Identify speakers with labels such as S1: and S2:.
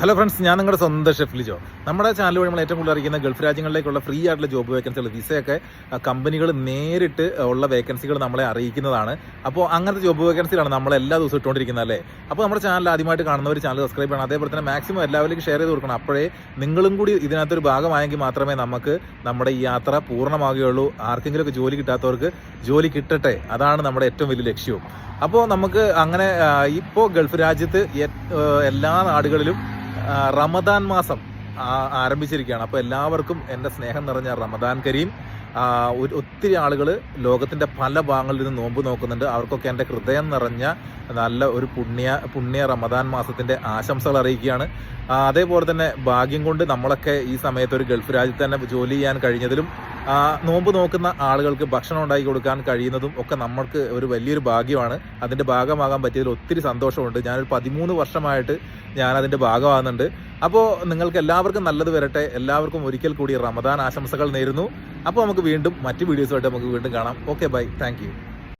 S1: Hello friends, ഞാൻ നിങ്ങളുടെ സ്വന്തം ഷെഫ് ലിജോ. നമ്മുടെ ചാനൽ വഴി നമ്മൾ ഏറ്റവും കൂടുതൽ അറിയിക്കുന്ന ഗൾഫ് രാജ്യങ്ങളിലേക്കുള്ള ഫ്രീ ആയിട്ടുള്ള ജോബ് വേക്കൻസികൾ, വിസയൊക്കെ കമ്പനികൾ നേരിട്ട് ഉള്ള വേക്കൻസികൾ നമ്മളെ അറിയിക്കുന്നതാണ്. അപ്പോൾ അങ്ങനത്തെ ജോബ് വേക്കൻസികളാണ് നമ്മൾ എല്ലാ ദിവസവും ഇട്ടുകൊണ്ടിരിക്കുന്നത് അല്ലേ. അപ്പോൾ നമ്മുടെ ചാനൽ ആദ്യമായിട്ട് കാണുന്നവർ ചാനൽ സബ്സ്ക്രൈബ് ചെയ്യണം. അതേപോലെ തന്നെ മാക്സിമം എല്ലാവരിലേക്കും ഷെയർ ചെയ്ത് കൊടുക്കണം. അപ്പോഴേ നിങ്ങളും കൂടി ഇതിനകത്തൊരു ഭാഗമായെങ്കിൽ മാത്രമേ നമുക്ക് നമ്മുടെ ഈ യാത്ര പൂർണ്ണമാകുകയുള്ളൂ. ആർക്കെങ്കിലുമൊക്കെ ജോലി കിട്ടാത്തവർക്ക് ജോലി കിട്ടട്ടെ, അതാണ് നമ്മുടെ ഏറ്റവും വലിയ ലക്ഷ്യവും. അപ്പോൾ നമുക്ക് അങ്ങനെ ഇപ്പോൾ ഗൾഫ് രാജ്യത്ത് എല്ലാ നാടുകളിലും റമദാൻ മാസം ആരംഭിച്ചിരിക്കുകയാണ്. അപ്പോൾ എല്ലാവർക്കും എൻ്റെ സ്നേഹം നിറഞ്ഞ റമദാൻ കരീം. ഒത്തിരി ആളുകൾ ലോകത്തിൻ്റെ പല ഭാഗങ്ങളിൽ നിന്ന് നോമ്പ് നോക്കുന്നുണ്ട്. അവർക്കൊക്കെ എൻ്റെ ഹൃദയം നിറഞ്ഞ നല്ല ഒരു പുണ്യ റമദാൻ മാസത്തിൻ്റെ ആശംസകൾ അറിയിക്കുകയാണ്. അതേപോലെ തന്നെ ഭാഗ്യം കൊണ്ട് നമ്മളൊക്കെ ഈ സമയത്ത് ഒരു ഗൾഫ് രാജ്യത്ത് തന്നെ ജോലി ചെയ്യാൻ കഴിഞ്ഞതിലും നോമ്പ് നോക്കുന്ന ആളുകൾക്ക് ഭക്ഷണം ഉണ്ടാക്കി കൊടുക്കാൻ കഴിയുന്നതും ഒക്കെ നമ്മൾക്ക് ഒരു വലിയൊരു ഭാഗ്യമാണ്. അതിൻ്റെ ഭാഗമാകാൻ പറ്റിയതിൽ ഒത്തിരി സന്തോഷമുണ്ട്. ഞാനൊരു 13 വർഷമായിട്ട് ഞാനതിൻ്റെ ഭാഗമാകുന്നുണ്ട്. അപ്പോൾ നിങ്ങൾക്ക് എല്ലാവർക്കും നല്ലത് വരട്ടെ. എല്ലാവർക്കും ഒരിക്കൽ കൂടി റമദാൻ ആശംസകൾ നേരുന്നു. അപ്പോൾ നമുക്ക് വീണ്ടും മറ്റ് വീഡിയോസുമായിട്ട് നമുക്ക് വീണ്ടും കാണാം. Okay, bye, thank U.